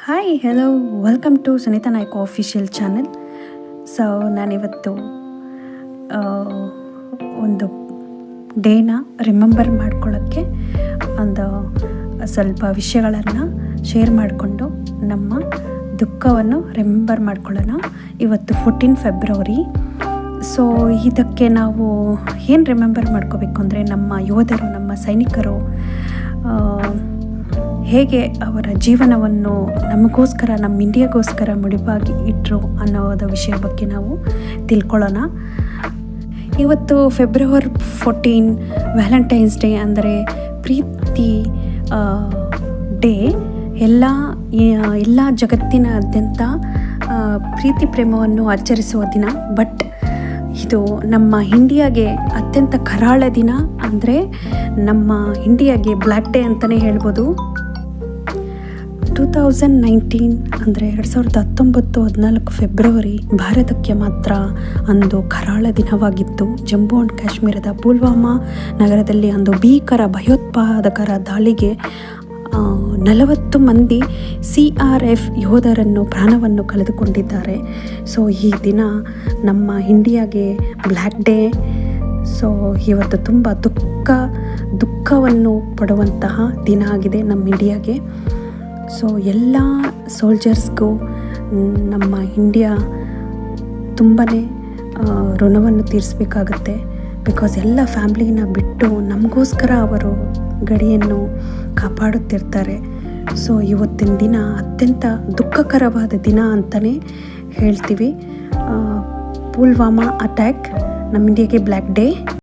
Hi hello welcome to Sunitha Naik official channel. So ನಾನಿವತ್ತು ಒಂದು ಡೇನ remember ಮಾಡ್ಕೊಳ್ಳೋಕ್ಕೆ ಒಂದು ಸ್ವಲ್ಪ ವಿಷಯಗಳನ್ನು ಶೇರ್ ಮಾಡಿಕೊಂಡು ನಮ್ಮ ದುಃಖವನ್ನು ರಿಮೆಂಬರ್ ಮಾಡ್ಕೊಳ್ಳೋಣ. ಇವತ್ತು 14 ಫೆಬ್ರವರಿ. ಸೊ ಇದಕ್ಕೆ ನಾವು ಏನು ರಿಮೆಂಬರ್ ಮಾಡ್ಕೋಬೇಕು ಅಂದರೆ, ನಮ್ಮ ಯೋಧರು, ನಮ್ಮ ಸೈನಿಕರು ಹೇಗೆ ಅವರ ಜೀವನವನ್ನು ನಮಗೋಸ್ಕರ, ನಮ್ಮ ಇಂಡಿಯಾಗೋಸ್ಕರ ಮುಡಿಪಾಗಿ ಇಟ್ಟರು ಅನ್ನೋದ ವಿಷಯ ಬಗ್ಗೆ ನಾವು ತಿಳ್ಕೊಳ್ಳೋಣ. ಇವತ್ತು ಫೆಬ್ರವರಿ 14 ವ್ಯಾಲೆಂಟೈನ್ಸ್ ಡೇ, ಅಂದರೆ ಪ್ರೀತಿ ಡೇ. ಎಲ್ಲ ಜಗತ್ತಿನಾದ್ಯಂತ ಪ್ರೀತಿ ಪ್ರೇಮವನ್ನು ಆಚರಿಸುವ ದಿನ. ಬಟ್ ಇದು ನಮ್ಮ ಇಂಡಿಯಾಗೆ ಅತ್ಯಂತ ಕರಾಳ ದಿನ, ಅಂದರೆ ನಮ್ಮ ಇಂಡಿಯಾಗೆ ಬ್ಲ್ಯಾಕ್ ಡೇ ಅಂತಲೇ ಹೇಳ್ಬೋದು. 2019 ಅಂದರೆ 2019 ಫೆಬ್ರವರಿ ಭಾರತಕ್ಕೆ ಮಾತ್ರ ಅಂದು ಕರಾಳ ದಿನವಾಗಿತ್ತು. ಜಮ್ಮು ಆ್ಯಂಡ್ ಕಾಶ್ಮೀರದ ಪುಲ್ವಾಮಾ ನಗರದಲ್ಲಿ ಅಂದು ಭೀಕರ ಭಯೋತ್ಪಾದಕರ ದಾಳಿಗೆ 40 ಮಂದಿ CRF ಯೋಧರನ್ನು ಪ್ರಾಣವನ್ನು ಕಳೆದುಕೊಂಡಿದ್ದಾರೆ. ಸೊ ಈ ದಿನ ನಮ್ಮ ಇಂಡಿಯಾಗೆ ಬ್ಲ್ಯಾಕ್ ಡೇ. ಸೊ ಇವತ್ತು ತುಂಬ ದುಃಖವನ್ನು ಪಡುವಂತಹ ದಿನ ಆಗಿದೆ ನಮ್ಮ ಇಂಡಿಯಾಗೆ. ಸೊ ಎಲ್ಲ ಸೋಲ್ಜರ್ಸ್ಗೂ ನಮ್ಮ ಇಂಡಿಯಾ ತುಂಬಾ ಋಣವನ್ನು ತೀರಿಸಬೇಕಾಗುತ್ತೆ. ಬಿಕಾಸ್ ಎಲ್ಲ ಫ್ಯಾಮ್ಲಿನ ಬಿಟ್ಟು ನಮಗೋಸ್ಕರ ಅವರು ಗಡಿಯನ್ನು ಕಾಪಾಡುತ್ತಿರ್ತಾರೆ. ಸೊ ಇವತ್ತಿನ ದಿನ ಅತ್ಯಂತ ದುಃಖಕರವಾದ ದಿನ ಅಂತಲೇ ಹೇಳ್ತೀವಿ. ಪುಲ್ವಾಮಾ ಅಟ್ಯಾಕ್ ನಮ್ಮ ಇಂಡಿಯಾಗೆ ಬ್ಲ್ಯಾಕ್ ಡೇ.